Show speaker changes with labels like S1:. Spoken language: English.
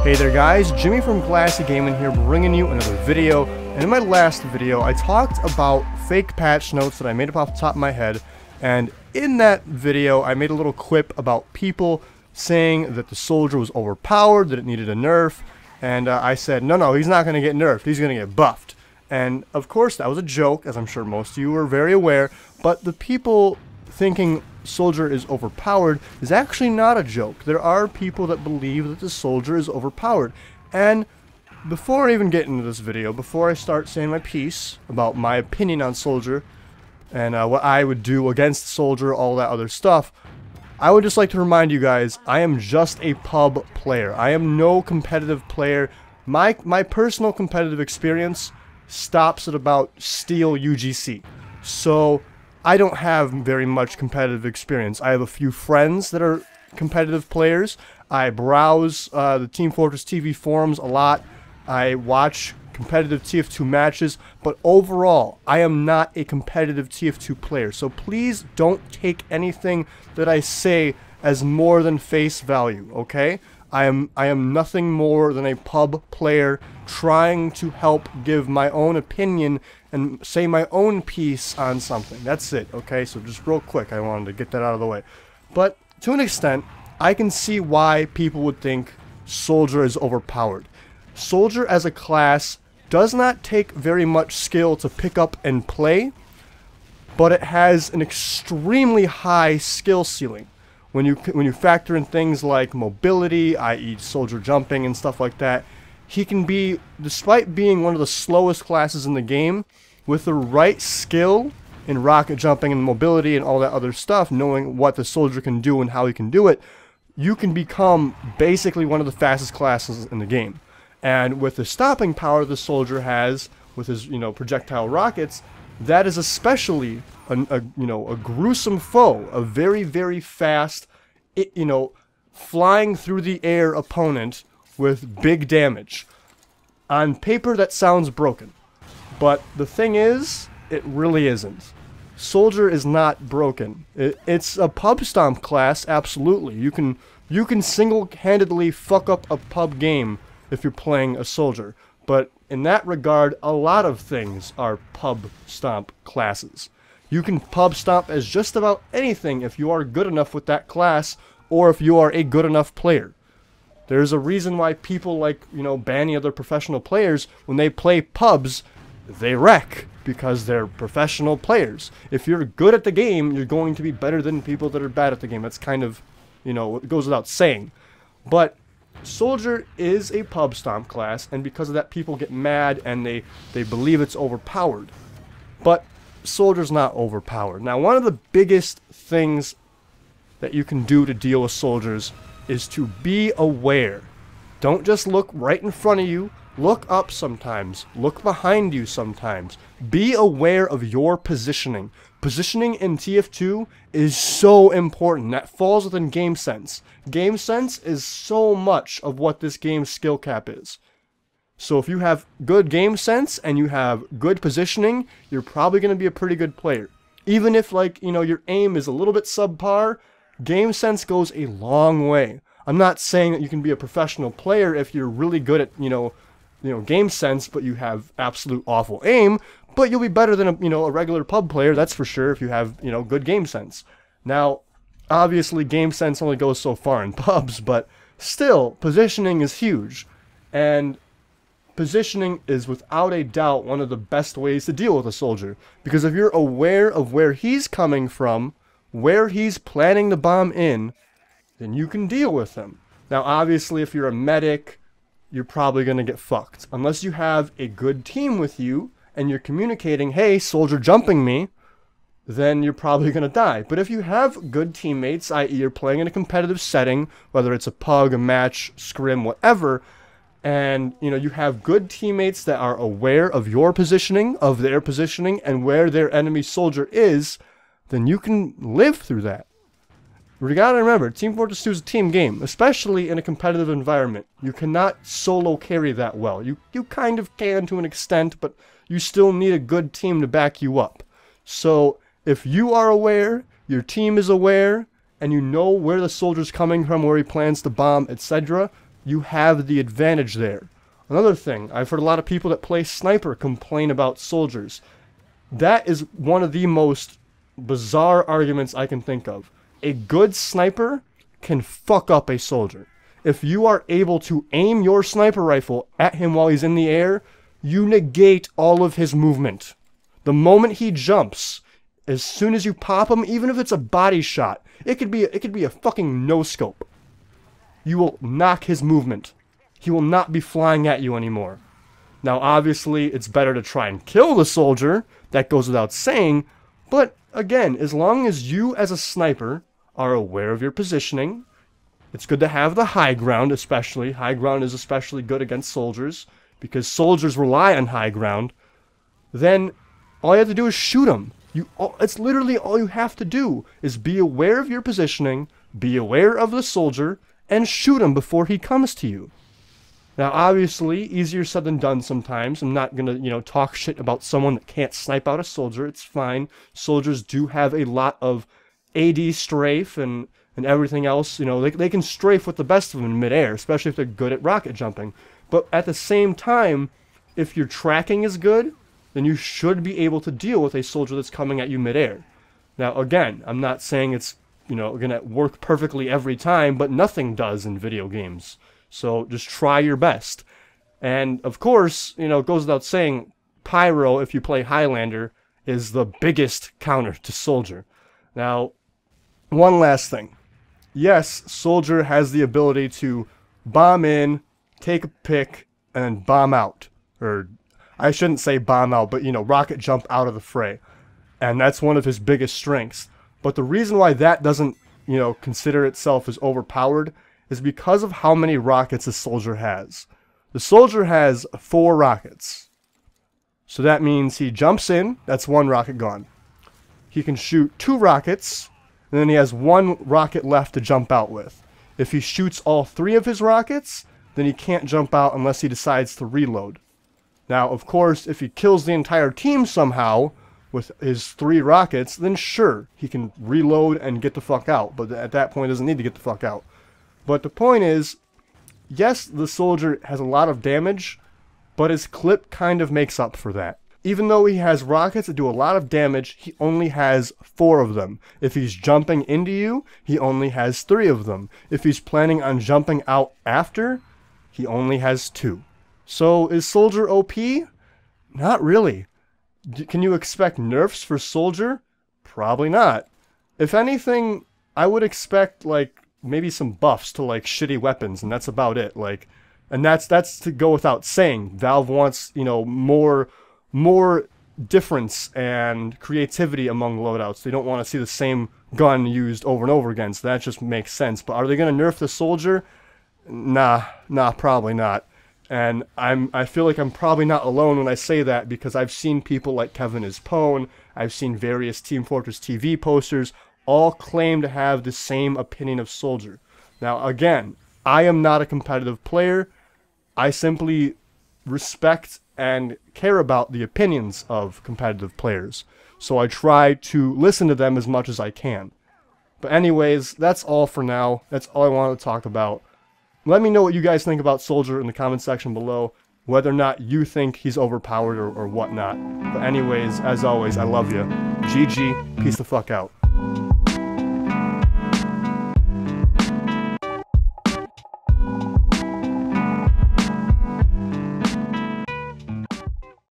S1: Hey there guys, Jimmy from Glassy Gaming here, bringing you another video. And in my last video, I talked about fake patch notes that I made up off the top of my head. And in that video, I made a little quip about people saying that the soldier was overpowered, that it needed a nerf. And I said, no, he's not going to get nerfed, he's going to get buffed. And of course, that was a joke, as I'm sure most of you are very aware. But the people thinking soldier is overpowered is actually not a joke. There are people that believe that the soldier is overpowered. And before I even get into this video, before I start saying my piece about my opinion on soldier and what I would do against soldier, all that other stuff, I would just like to remind you guys, I am just a pub player. I am no competitive player. My personal competitive experience stops at about Steel UGC. So I don't have very much competitive experience. I have a few friends that are competitive players. I browse the Team Fortress TV forums a lot. I watch competitive TF2 matches, but overall, I am not a competitive TF2 player. So please don't take anything that I say as more than face value, okay? I am nothing more than a pub player trying to help give my own opinion and say my own piece on something. That's it, okay? So just real quick, I wanted to get that out of the way. But to an extent, I can see why people would think soldier is overpowered. Soldier as a class does not take very much skill to pick up and play, but it has an extremely high skill ceiling. When you factor in things like mobility, i.e. soldier jumping and stuff like that, he can be, despite being one of the slowest classes in the game, with the right skill in rocket jumping and mobility and all that other stuff, knowing what the soldier can do and how he can do it, you can become basically one of the fastest classes in the game. And with the stopping power the soldier has, with his projectile rockets, that is especially a gruesome foe, a very, very fast, flying through the air opponent with big damage. On paper, that sounds broken, but the thing is, it really isn't. Soldier is not broken. It's a pub stomp class, absolutely. You can single-handedly fuck up a pub game if you're playing a soldier, but in that regard, a lot of things are pub stomp classes. You can pub stomp as just about anything if you are good enough with that class, or if you are a good enough player. There's a reason why people like, banning other professional players, when they play pubs, they wreck, because they're professional players. If you're good at the game, you're going to be better than people that are bad at the game. That's kind of, it goes without saying. But soldier is a pub stomp class, and because of that, people get mad and they believe it's overpowered. But soldier's not overpowered. Now, one of the biggest things that you can do to deal with soldiers is to be aware. Don't just look right in front of you. Look up sometimes. Look behind you sometimes. Be aware of your positioning. Positioning in TF2 is so important. That falls within game sense. Game sense is so much of what this game's skill cap is. So if you have good game sense and you have good positioning, you're probably going to be a pretty good player. Even if, your aim is a little bit subpar, game sense goes a long way. I'm not saying that you can be a professional player if you're really good at, game sense, but you have absolute awful aim, but you'll be better than a regular pub player, that's for sure, if you have, good game sense. Now, obviously, game sense only goes so far in pubs, but still, positioning is huge. And positioning is without a doubt one of the best ways to deal with a soldier. Because if you're aware of where he's coming from, where he's planning the bomb in, then you can deal with him. Now, obviously, if you're a medic, you're probably going to get fucked. Unless you have a good team with you, and you're communicating, hey, soldier jumping me, then you're probably going to die. But if you have good teammates, i.e. you're playing in a competitive setting, whether it's a pug, a match, scrim, whatever, and you have good teammates that are aware of your positioning, of their positioning, and where their enemy soldier is, then you can live through that. You gotta remember, Team Fortress 2 is a team game, especially in a competitive environment. You cannot solo carry that well. You kind of can to an extent, but you still need a good team to back you up. So if you are aware, your team is aware, and you know where the soldier's coming from, where he plans to bomb, etc., you have the advantage there. Another thing, I've heard a lot of people that play sniper complain about soldiers. That is one of the most bizarre arguments I can think of. A good sniper can fuck up a soldier. If you are able to aim your sniper rifle at him while he's in the air, you negate all of his movement. The moment he jumps, as soon as you pop him, even if it's a body shot, it could be a fucking no-scope. You will knock his movement. He will not be flying at you anymore. Now, obviously, it's better to try and kill the soldier. That goes without saying. But, again, as long as you, as a sniper, are aware of your positioning, it's good to have the high ground, especially. High ground is especially good against soldiers, because soldiers rely on high ground. Then, all you have to do is shoot them. It's literally all you have to do, is be aware of your positioning, be aware of the soldier, and shoot him before he comes to you. Now, obviously, easier said than done sometimes. I'm not going to, talk shit about someone that can't snipe out a soldier. It's fine. Soldiers do have a lot of AD strafe and everything else. They can strafe with the best of them in midair, especially if they're good at rocket jumping. But at the same time, if your tracking is good, then you should be able to deal with a soldier that's coming at you midair. Now, again, I'm not saying it's, going to work perfectly every time, but nothing does in video games. So just try your best. And, of course, it goes without saying, Pyro, if you play Highlander, is the biggest counter to Soldier. Now, one last thing. Yes, Soldier has the ability to bomb in, take a pick, and bomb out. Or, I shouldn't say bomb out, but, rocket jump out of the fray. And that's one of his biggest strengths. But the reason why that doesn't, consider itself as overpowered is because of how many rockets a soldier has. The soldier has 4 rockets. So that means he jumps in, that's 1 rocket gone. He can shoot 2 rockets, and then he has 1 rocket left to jump out with. If he shoots all 3 of his rockets, then he can't jump out unless he decides to reload. Now, of course, if he kills the entire team somehow with his 3 rockets, then sure, he can reload and get the fuck out. But at that point, he doesn't need to get the fuck out. But the point is, yes, the soldier has a lot of damage, but his clip kind of makes up for that. Even though he has rockets that do a lot of damage, he only has 4 of them. If he's jumping into you, he only has 3 of them. If he's planning on jumping out after, he only has 2. So is Soldier OP? Not really. Can you expect nerfs for Soldier? Probably not. If anything, I would expect, maybe some buffs to, shitty weapons, and that's about it. And that's to go without saying. Valve wants, more difference and creativity among loadouts. They don't want to see the same gun used over and over again, so that just makes sense. But are they going to nerf the Soldier? Nah, probably not. And I feel like I'm probably not alone when I say that, because I've seen people like Kevin is Pwn, I've seen various Team Fortress TV posters, all claim to have the same opinion of Soldier. Now, again, I am not a competitive player. I simply respect and care about the opinions of competitive players. So I try to listen to them as much as I can. But anyways, that's all for now. That's all I wanted to talk about. Let me know what you guys think about Soldier in the comment section below, whether or not you think he's overpowered or whatnot. But anyways, as always, I love you. GG, peace the fuck out.